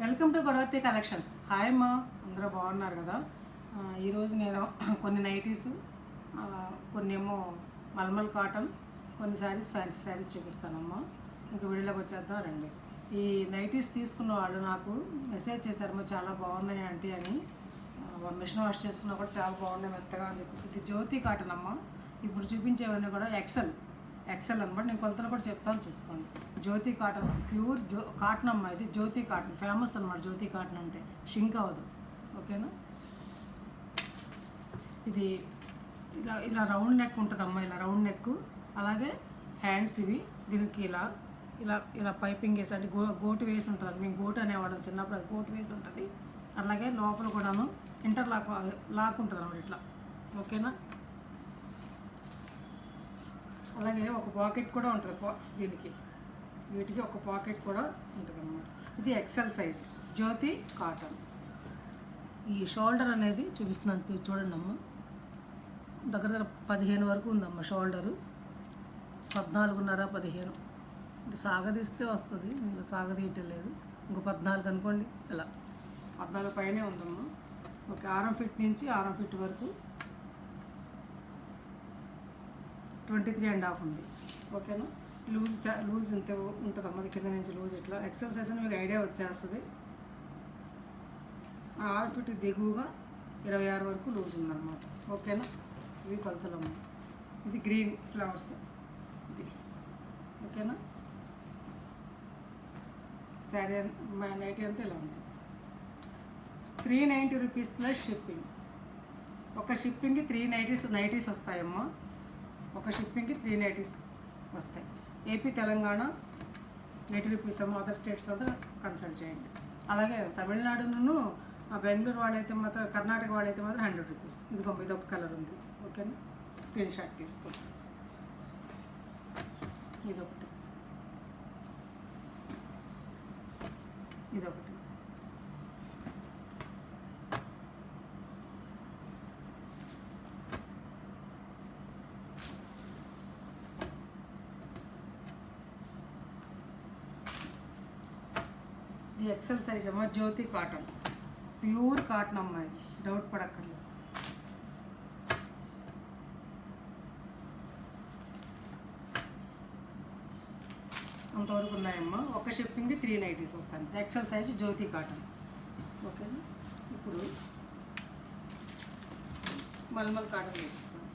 Welcome to Godavathi collections. Hi అమ్మా, అందరూ బాగున్నారు కదా. ఈరోజు నేను కొన్ని నైటీస్, కొన్ని ఏమో మల్మల్ కాటన్, కొన్ని శారీస్ ఫ్యాన్సీ శారీస్ చూపిస్తానమ్మా. ఇంకా వీడియోలోకి వచ్చేద్దాం రండి. ఈ నైటీస్ తీసుకున్న వాళ్ళు నాకు మెసేజ్ చేశారమ్మా, చాలా బాగున్నాయి ఆంటీ అని. మిషన్ వాష్ చేసుకున్నా కూడా చాలా బాగున్నాయి మెత్తగా అని చెప్పేసి. ఇది జ్యోతి కాటన్ అమ్మ. ఇప్పుడు చూపించేవన్నీ కూడా ఎక్సెల్ అనమాట. నేను కొలతలు కూడా చెప్తాను, చూసుకోండి. జ్యోతి కాటన్, ప్యూర్ కాటన్ అమ్మ. ఇది జ్యోతి కాటన్ ఫేమస్ అనమాట. జ్యోతి కాటన్ అంటే షింక్ అవ్వదు, ఓకేనా. ఇది ఇలా ఇలా రౌండ్ నెక్ ఉంటుందమ్మా, ఇలా రౌండ్ నెక్. అలాగే హ్యాండ్స్ ఇవి, దీనికి ఇలా ఇలా ఇలా పైపింగ్ వేసి, అంటే గోటు వేసి ఉంటుంది. మేము గోటు అనేవాళ్ళం చిన్నప్పుడు, అది గోటు వేసి ఉంటుంది. అలాగే లోపల కూడాను ఇంటర్లాక్ లాక్ ఉంటుంది అన్నమాట, ఇట్లా, ఓకేనా. అలాగే ఒక పాకెట్ కూడా ఉంటుంది దీనికి, వీటికి ఒక పాకెట్ కూడా ఉంటుంది అన్నమాట. ఇది ఎక్సెల్ సైజ్ జ్యోతి కాటన్. ఈ షోల్డర్ అనేది చూపిస్తున్నాను, చూడండి అమ్మ. దగ్గర దగ్గర 15 వరకు ఉందమ్మ షోల్డరు. 14.5, 15 అంటే సాగదీస్తే వస్తుంది, ఇలా సాగదీయటం లేదు. ఇంకో 14 అనుకోండి, ఇలా 14 పైనే ఉందమ్మా. ఓకే, ఆరం ఫిట్ నుంచి ఆరం ఫిట్ వరకు 23.5 ఉంది, ఓకేనా. లూజ్ ఇంత ఉంటుందమ్మా, కింద నుంచి లూజ్ ఇట్లా. ఎక్సెల్ సైజ్ అని మీకు ఐడియా వచ్చేస్తుంది. 6 ఫిట్ దిగువగా 26 వరకు లూజ్ ఉందన్నమాట, ఓకేనా. ఇవి కొలతలమ్మ. ఇది గ్రీన్ ఫ్లవర్స్, ఇది ఓకేనా. శారీ నైటీ అంతా ఇలా ఉంటుంది. 390 రూపీస్ ప్లస్ షిప్పింగ్. ఒక షిప్పింగ్కి 3 నైటీస్ వస్తాయమ్మా. ఒక షిప్పింగ్కి 3 నైటీస్ వస్తాయి. ఏపీ, తెలంగాణ 80 రూపీస్ అమ్మ. అదర్ స్టేట్స్ వద్ద కన్సల్ట్ చేయండి. అలాగే తమిళనాడును, బెంగళూరు వాళ్ళైతే మాత్రం, కర్ణాటక వాళ్ళైతే మాత్రం 100 రూపీస్. ఇదొక కలర్ ఉంది, ఓకేనా. స్క్రీన్ షాట్ తీసుకోండి. ఇదొకటి, ఇదొకటి. ఇది ఎక్సెల్ సైజ్ అమ్మ, జ్యోతి కాటన్, ప్యూర్ కాటన్ అమ్మ. ఇది డౌట్ పడక్కర్లేదు. అంతవరకు ఉన్నాయమ్మా. ఒక షిప్పింగ్కి 3 నైటీస్ వస్తాను. ఎక్సెల్ సైజ్ జ్యోతి కాటన్, ఓకేనా. ఇప్పుడు మల్మల్ కాటన్ చూపిస్తాను.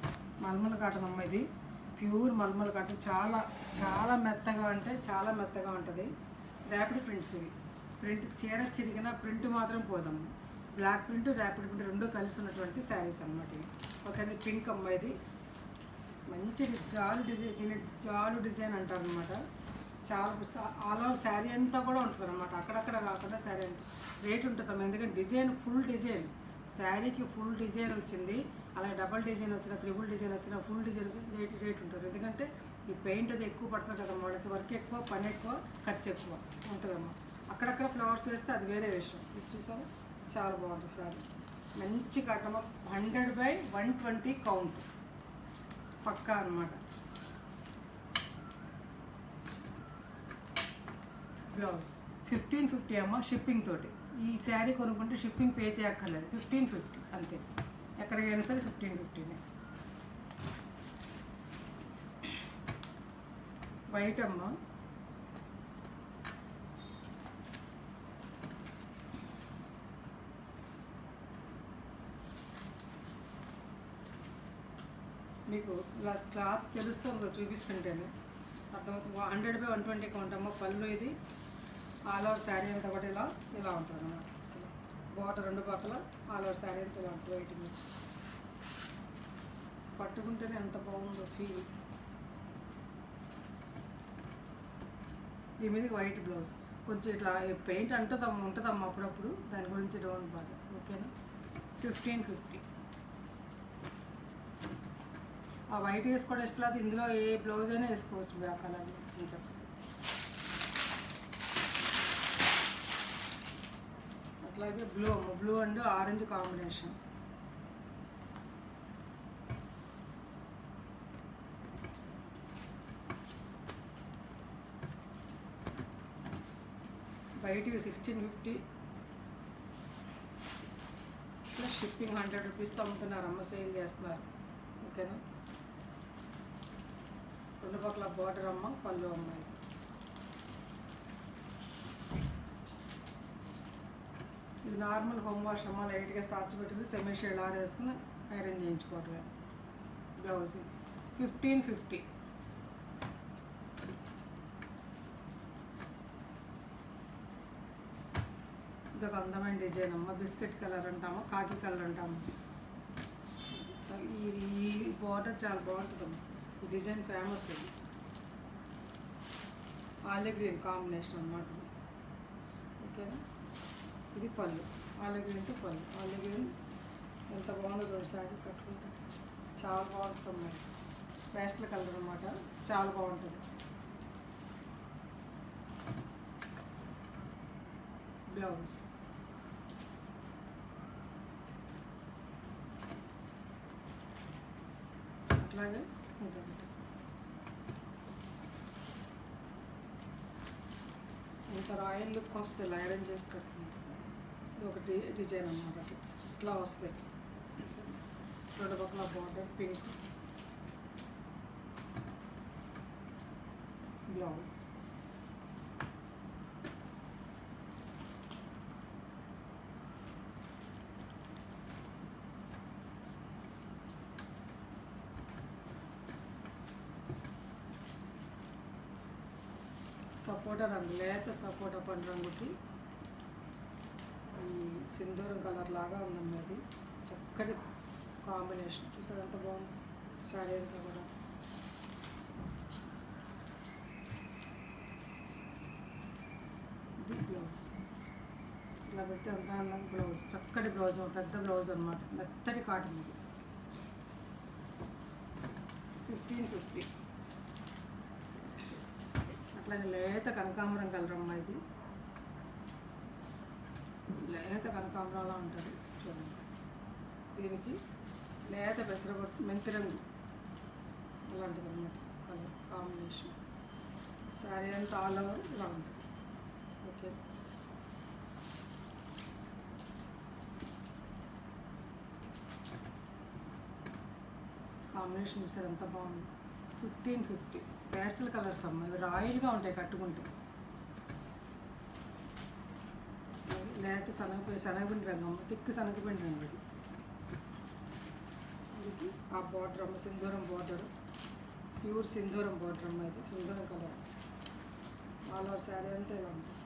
మల్మల్ కాటన్ అమ్మ, ఇది ప్యూర్ మల్మల్ కాటన్. చాలా చాలా మెత్తగా, అంటే చాలా మెత్తగా ఉంటుంది. ర్యాపిడ్ ప్రింట్స్ ఇవి. ప్రింట్ చీర చిరిగిన ప్రింట్ మాత్రం పోదమ్మ. బ్లాక్ ప్రింట్, ర్యాపిడ్ ప్రింట్ రెండు కలిసి ఉన్నటువంటి శారీస్ అన్నమాట ఇవి, ఓకేనా. పింక్ అమ్మ, ఇది మంచి జాలు డిజైన్, దీని జాలు డిజైన్ అంటారు అనమాట. చాలా ఆల్ ఓవర్ శారీ అంతా కూడా ఉంటుంది అనమాట, అక్కడక్కడ కాకుండా శారీ అంటే రేట్ ఉంటుందమ్మా. ఎందుకంటే డిజైన్, ఫుల్ డిజైన్, శారీకి ఫుల్ డిజైన్ వచ్చింది. అలాగే డబల్ డిజైన్ వచ్చిన, త్రిబుల్ డిజైన్ వచ్చిన, ఫుల్ డిజైన్ వచ్చేసి రేట్ ఉంటుంది. ఎందుకంటే ఈ పెయింట్ అది ఎక్కువ పడుతుంది కదమ్మా, వాళ్ళకి వర్క్ ఎక్కువ, పని ఎక్కువ, ఖర్చు ఎక్కువ ఉంటుందమ్మా. అక్కడక్కడ ఫ్లవర్స్ వేస్తే అది వేరే విషయం. ఇది చూసారా, చాలా బాగుంటుంది శారీ. మంచి కట్టమ్మ. 100/120 కౌంట్ పక్కా అనమాట. బ్లౌజ్ 1550 అమ్మ, షిప్పింగ్ తోటి. ఈ శారీ కొనుక్కుంటే షిప్పింగ్ పే చేయక్కర్లేదు. 1550 అంతే, ఎక్కడికైనా సరే 1550. వైట్ అమ్మ, మీకు ఇలా క్లాత్ తెలుస్తుంది చూపిస్తుంటేనే అర్థమవుతుంది. 100/120 కౌంట్ అమ్మ. పళ్ళు ఇది ఆల్ ఓవర్ శారీ అంతా కూడా ఇలా ఉంటుంది అన్నమాట. బాటర్ రెండు పక్కల ఆల్ ఓవర్ శారీ అంతా ఇలా ఉంటుంది. వైట్ మీద పట్టుకుంటేనే ఎంత బాగుందో ఫీల్. దీని మీదకి వైట్ బ్లౌజ్. కొంచెం ఇట్లా పెయింట్ ఉంటుందమ్మా అప్పుడప్పుడు, దాని గురించి డోంట్ బాగా, ఓకేనా. 1550. ఆ వైట్ వేసుకోవడం ఇష్టం లేదు, ఇందులో ఏ బ్లౌజ్ అయినా వేసుకోవచ్చు మీరు, ఆ కలర్ చిన్న చెప్పండి. అట్లాగే బ్లూ అండ్ ఆరెంజ్ కాంబినేషన్. బయటివి 1650 ప్లస్ షిప్పింగ్ 100 రూపీస్తో అమ్ముతున్నారు, అమ్మ సేల్ చేస్తున్నారు. ఓకేనా, రెండు పక్కల బార్డర్ అమ్మ, పళ్ళు అమ్మ. ఇది నార్మల్ హోమ్ వాష్ అమ్మ, లైట్గా స్టార్చ్ పెట్టుకుని సెమీ షేడ్ ఆరేసుకుని ఐరన్ చేయించుకోవటమే. బ్లౌజ్ 1550. ఇదొక అందమైన డిజైన్ అమ్మ, బిస్కెట్ కలర్ అంటాము, కాకి కలర్ అంటాము. ఈ బార్డర్ చాలా బాగుంటుందమ్మ, ఈ డిజైన్ ఫేమస్. ఇది ఆలివ్ గ్రీన్ కాంబినేషన్ అన్నమాట. ఓకేనా, ఇది పళ్ళు, ఆలివ్ గ్రీన్తో పళ్ళు. ఆలివ్ గ్రీన్ ఎంత బాగుందో చూడు, శారీ కట్టుకుంటే చాలా బాగుంటుంది మరి. పేస్టల్ కలర్ అన్నమాట, చాలా బాగుంటుంది. బ్లౌజ్ అట్లాగే ఇంత రాయల్ లుక్ వస్తుంది, ఐరన్ చేసి కట్టుకుంటాం. ఇది ఒక డిజైన్ అన్నమాట, అట్లా ఇట్లా వస్తాయి. రెండు పక్కల బార్డర్ పింక్. బ్లౌజ్ సపోటా రంగు, లేత సపోటా పండు రంగుకి ఈ సింధూరం కలర్ లాగా ఉందమ్మా. అది చక్కటి కాంబినేషన్, చూసారు ఎంత బాగుంది శారీ అంతా కూడా. ఇది బ్లౌజ్, ఇలా పెడితే అంత అందంగా బ్లౌజ్, చక్కటి బ్లౌజ్, పెద్ద బ్లౌజ్ అనమాట, మెత్తటి కాటన్. ఇది 1550. అట్లాగే లేత కనకాంబరం కలర్ అమ్మ, ఇది లేత కనకాంబరంలా ఉంటుంది చూడండి. దీనికి లేత పెసరపట్టు మెంతి రంగు అలాంటిది అన్నమాట కలర్ కాంబినేషన్. శారీ అంతా ఆల్ ఓవర్ ఇలా ఉంటుంది. ఓకే, కాంబినేషన్ చూసారు ఎంత బాగుంది. 1550. పేస్టల్ కలర్స్ అమ్మ, ఇవి రాయల్గా ఉంటాయి కట్టుకుంటే. లేత శనగపిండి రంగు అమ్మ, తిక్కు శనగపిండి రంగు. ఇది ఆ బార్డర్ అమ్మ, సింధూరం బార్డర్, ప్యూర్ సింధూరం బార్డర్ అమ్మ. ఇది సింధూరం కలర్, ఆల్ ఓవర్ శారీ అంతా ఇలా ఉంటుంది.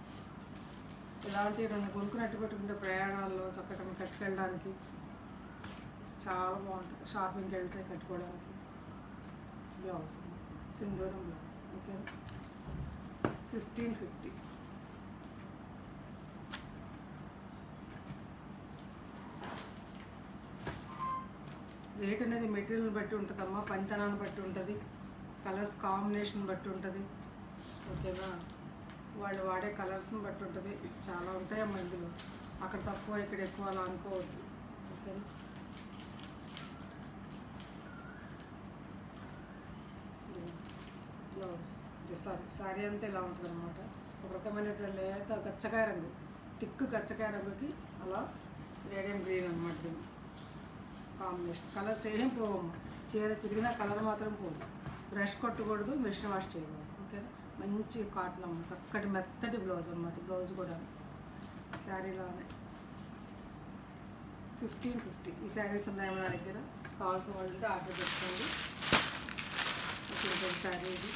ఇలాంటి రెండు కొనుక్కున్నట్టు పెట్టుకుంటే ప్రయాణాల్లో చక్కగా కట్టుకెళ్ళడానికి చాలా బాగుంటుంది, షాపింగ్కి వెళ్తే కట్టుకోవడానికి. బ్లౌజ్ సింధూరం బ్లౌజ్. ఓకే, 1550. రేట్ అనేది మెటీరియల్ బట్టి ఉంటుందమ్మా, పనితనాన్ని బట్టి ఉంటుంది, కలర్స్ కాంబినేషన్ బట్టి ఉంటుంది. ఓకేనా, వాళ్ళు వాడే కలర్స్ని బట్టి ఉంటుంది. చాలా ఉంటాయమ్మా ఇందులో, అక్కడ తక్కువ ఇక్కడ ఎక్కువ అలా అనుకోవద్దు. ఓకేనా, బ్లౌజ్ శారీ అంతా ఇలా ఉంటుంది అనమాట. ఒక రకమైనటువంటి లేత గచ్చకాయ రంగు, తిక్కు గచ్చకాయ రంగుకి అలా రేడియం గ్రీన్ అనమాట. దీన్ని కాంబినేషన్ కలర్స్ ఏం పోవమ్మ, చీర తిరిగినా కలర్ మాత్రం పోదు. బ్రష్ కొట్టకూడదు, మిషన్ వాష్ చేయకూడదు. ఓకేనా, మంచి కాటన్ అమ్మ, చక్కటి మెత్తటి బ్లౌజ్ అనమాట. బ్లౌజ్ కూడా శారీలోనే 1550. ఈ శారీస్ ఉన్నాయి మన దగ్గర, కావాల్సిన వాళ్ళకి ఆర్డర్ పెట్టుకోండి. శారీ ఇది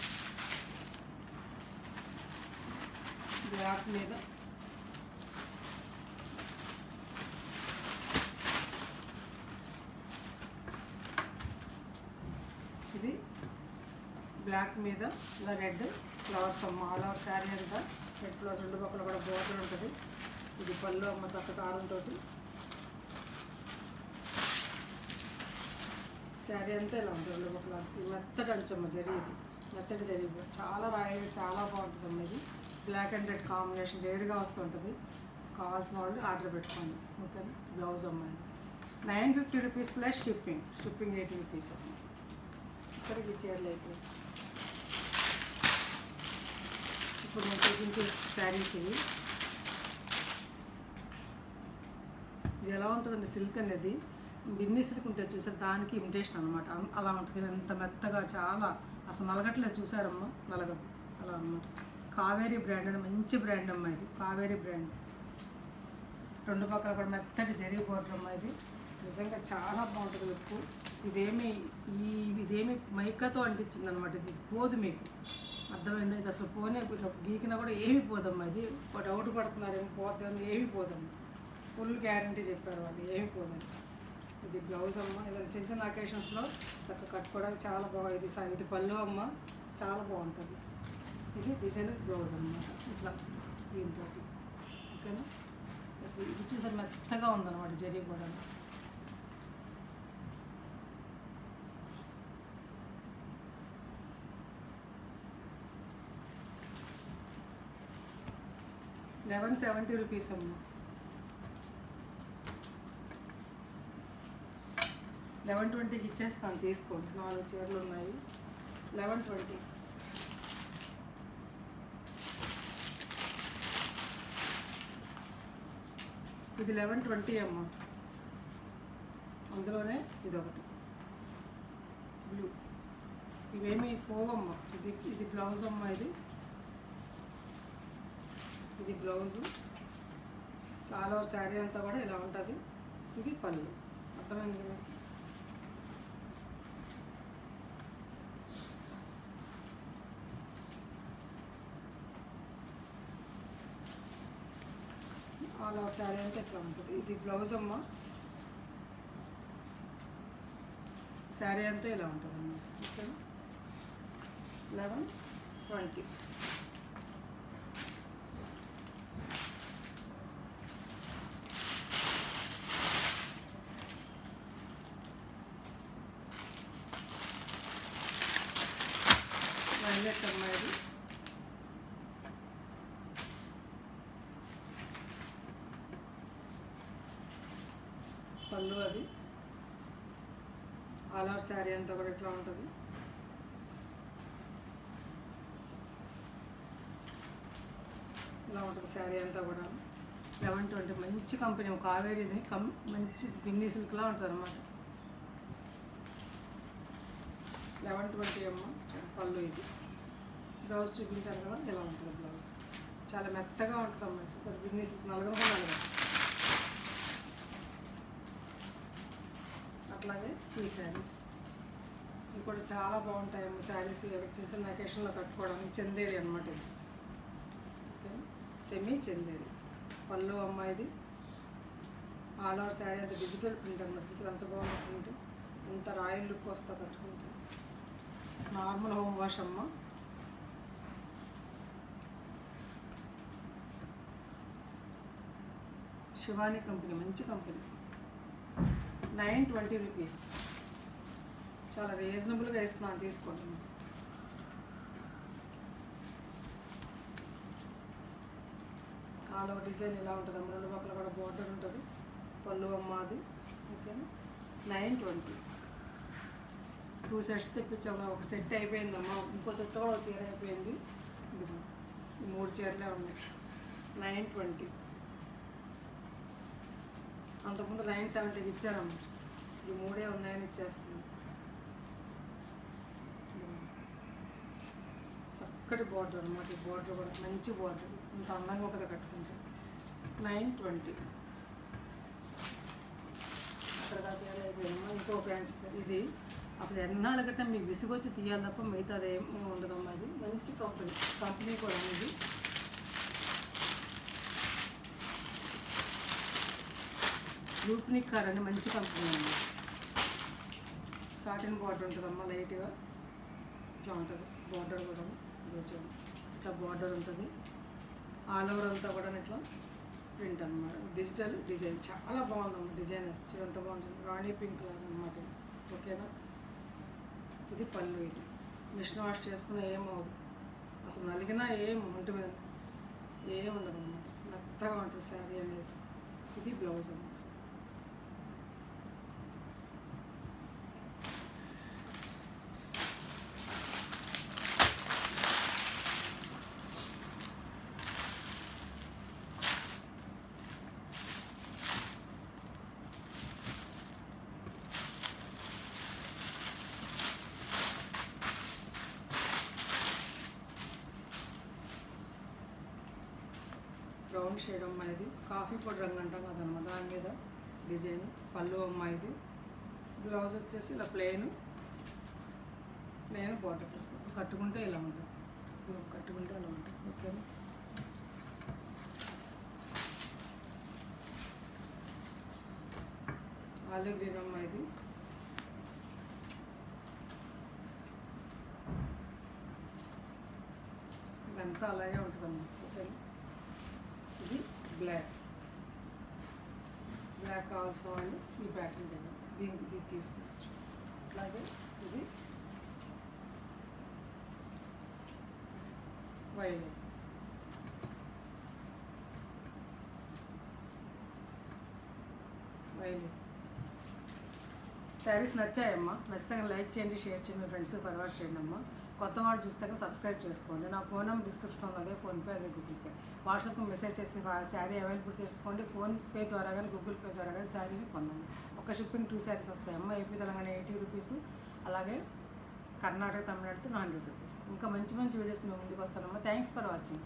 బ్లాక్ మీద ఇది బ్లాక్ మీద ఇలా రెడ్ ఫ్లవర్స్ అమ్మ, ఆల్ ఓవర్ శారీ అంతా రెడ్ ఫ్లవర్స్, రెండు పక్కల కూడా బోర్డర్ ఉంటుంది. ఇది పళ్ళు అమ్మ, చక్క సారంతో శారీ అంతా ఇలా ఉంటుంది. రెండు పక్కల మెత్తటి అంచమ్మ జరిగేది, మెత్తటి జరిగి చాలా రాయల్, చాలా బాగుంటుందమ్మ. ఇది బ్లాక్ అండ్ రెడ్ కాంబినేషన్ రేర్గా వస్తుంటుంది. కావాల్సిన వాళ్ళు ఆర్డర్ పెట్టుకోండి. ఓకేనా, బ్లౌజ్ అమ్మాయి 950 రూపీస్ ప్లస్ షిప్పింగ్ 80 రూపీస్ అమ్మ. ఇక్కడికి చీరలు అయితే ఇప్పుడు నేను చూపించే శారీస్ ఇవి ఇది ఎలా ఉంటుందండి సిల్క్ అనేది బిన్ని సిల్క్ ఉంటుంది చూసారు, దానికి ఇమిటేషన్ అనమాట. అలా ఉంటుంది, ఎంత మెత్తగా చాలా అసలు నలగట్లేదు చూసారమ్మా, నలగదు అలా అనమాట. కావేరీ బ్రాండ్ అని మంచి బ్రాండ్ అమ్మా ఇది, కావేరీ బ్రాండ్. రెండు పక్కల కూడా మెత్తటి జరిగి బోర్డర్ అమ్మా ఇది, నిజంగా చాలా బాగుంటుంది లుక్. ఇదేమి మైకాతో అంటించింది అనమాట, ఇది పోదు మీకు, అర్థమైంది. ఇది అసలు పోనే ఇట్లా గీకినా కూడా ఏమి పోదమ్మా, ఇది డౌట్ పడుతున్నారేమో పోద్దామని, ఏమి పోదమ్మా, ఫుల్ గ్యారంటీ చెప్పారు వాళ్ళు, ఏమి పోదని. ఇది బ్లౌజ్ అమ్మ, ఏదైనా చిన్న చిన్న అకేషన్స్లో చక్కగా కట్టుకోవడానికి చాలా బాగుంది. ఇది పళ్ళు అమ్మ, చాలా బాగుంటుంది. ఇది డిజైన్ బ్లౌజ్ అన్నమాట, ఇట్లా దీంతో. ఓకేనా, అసలు ఇది చూసారు మెత్తగా ఉందన్నమాట జరీ కూడా. ₹1170 అమ్మ. 1120కి ఇచ్చేస్తాను, తీసుకోండి. 4 చీరలు ఉన్నాయి, 1120. ఇది 1120 అమ్మ. అందులోనే ఇది ఒకటి బ్లూ, ఇవేమీ పోవమ్మ. ఇది బ్లౌజ్ అమ్మ, ఇది బ్లౌజు. ఆల్ ఓవర్ శారీ అంతా కూడా ఇలా ఉంటుంది. ఇది పళ్ళు, అర్థమైంది కదా. ఆల్ ఓవర్ శారీ అంతా ఇట్లా ఉంటుంది. ఇది బ్లౌజ్ అమ్మ, శారీ అంతా ఇలా ఉంటుంది అన్నమాట. ఓకే, 1120. వైలెట్ అమ్మ, ఇది పళ్ళు. అది ఆల్ ఓవర్ శారీ అంతా కూడా ఇట్లా ఉంటుంది. ఇలా ఉంటుంది శారీ అంతా కూడా. 1120 మంచి కంపెనీ, కావేరీది మంచి బిన్ని సిల్క్లా ఉంటుంది అనమాట. 1120 అమ్మ. పళ్ళు ఇది, బ్లౌజ్ చూపించాను కదా, ఇలా ఉంటుంది బ్లౌజ్. చాలా మెత్తగా ఉంటుంది అమ్మ, చూసారు బిన్ని సిల్క్, నలగదు. అట్లాగే ఈ శారీస్ ఇవి కూడా చాలా బాగుంటాయమ్మ శారీస్, చిన్న చిన్న అకేషన్లో కట్టుకోవడానికి. చందేరి అనమాట ఇది, ఓకే, సెమీ చందేరి. పళ్ళు అమ్మ, ఇది ఆల్ ఓవర్ శారీ అంత డిజిటల్ ప్రింట్ అనమాట. చూసారు ఎంత బాగుంది ప్రింట్, ఎంత రాయల్ లుక్ వస్తా కట్టుకుంటే. నార్మల్ హోమ్ వాష్ అమ్మ. శివాని కంపెనీ, మంచి కంపెనీ. 920 రూపీస్, చాలా రీజనబుల్గా ఇస్తున్నాను, తీసుకోండి. ఆల్ ఓవర్ డిజైన్ ఇలా ఉంటుంది అమ్మ, రెండు పక్కల కూడా బోర్డర్ ఉంటుంది. పళ్ళు అమ్మ అది, ఓకేనా. 920. 2 సెట్స్ తెప్పించాము, ఒక సెట్ అయిపోయిందమ్మా, ఇంకో సెట్ కూడా ఒక చీర అయిపోయింది. ఇది 3 చీరలే ఉన్నాయి. 920. అంతకుముందు 970కి ఇచ్చారమ్మ, ఇది 3 ఉన్నాయని ఇచ్చేస్తుంది. చక్కటి బార్డర్ అనమాట, ఈ బార్డర్ కూడా మంచి బార్డర్, ఇంత అందంగా ఒకటి కట్టుకుంటే. 920. అక్కడ చీరలు అయిపోయిందమ్మా. ఇంకో ఫ్యాన్సీ సార్, ఇది అసలు ఎన్నాళ్ళ గట్ట మీకు విసుగొచ్చి తీయాలి తప్ప మిగతా అదేమీ ఉండదమ్మా. ఇది మంచి కంపెనీ కూడా ఇది. రూప్నిక్కర్ అని మంచి కంపెనీ అండి. సాటిన్ బార్డర్ ఉంటుందమ్మా, లైట్గా ఇట్లా ఉంటుంది బార్డర్ కూడా. ఇట్లా బార్డర్ ఉంటుంది, ఆల్ ఓవర్ అంతా కూడా ఇట్లా ప్రింట్ అనమాట. డిజిటల్ డిజైన్ చాలా బాగుందమ్మా, డిజైన్ అసలు ఎంత బాగుంటుంది. రాణి పింక్ లాగా అనమాట, ఓకేనా. ఇది పళ్ళు, ఇది మిషన్ వాష్ చేసుకున్న ఏమవుదు, అసలు నలిగినా ఏం ఒంటి మీద ఏం ఉండదు అన్నమాట, మెత్తగా ఉంటుంది శారీ అనేది. ఇది బ్లౌజ్ అన్నమాట. రౌండ్ షేడ్ అమ్మాయిది, కాఫీ పొడి రంగు అంటాం కదమ్మా, దాని మీద డిజైన్. పళ్ళు అమ్మాయిది. బ్లౌజ్ వచ్చేసి ఇలా ప్లెయిన్ బార్డర్ వస్తుంది. కట్టుకుంటే ఇలా ఉంటుంది, కట్టుకుంటే అలా ఉంటుంది. ఓకేనా. ఆలివ్ గ్రీన్ అమ్మాయిది. ఇదంతా అలాగే ఉంటుందమ్మా. ఓకేనా. ఇది బ్లాక్ కావాల్సిన వాళ్ళు ఈ ప్యాటర్న్ కదా దీనికి ఇది తీసుకోవచ్చు. అట్లాగే ఇది వైలెట్. శారీస్ నచ్చాయమ్మా. నచ్చితే లైక్ చేయండి, షేర్ చేయండి, మీ ఫ్రెండ్స్కి ఫార్వర్డ్ చేయండి అమ్మా. కొత్త వాళ్ళు చూస్తాక సబ్స్క్రైబ్ చేసుకోండి. నా ఫోన్ నెంబర్ డిస్క్రిప్షన్లో అదే ఫోన్పే, అదే గూగుల్ పే. వాట్సాప్కి మెసేజ్ చేసి శారీ అవైలబుల్ తెలుసుకోండి. ఫోన్పే ద్వారా కానీ గూగుల్ పే ద్వారా కానీ శారీని పొందండి. ఒక షిప్పింగ్ 2 శారీస్ వస్తాయమ్మా. ఏపీ తెలంగాణ 80 రూపీస్, అలాగే కర్ణాటక తమిళనాడుతో 100 రూపీస్. ఇంకా మంచి మంచి వీడియోస్ మేము ముందుకు వస్తానమ్మా. Thanks for watching.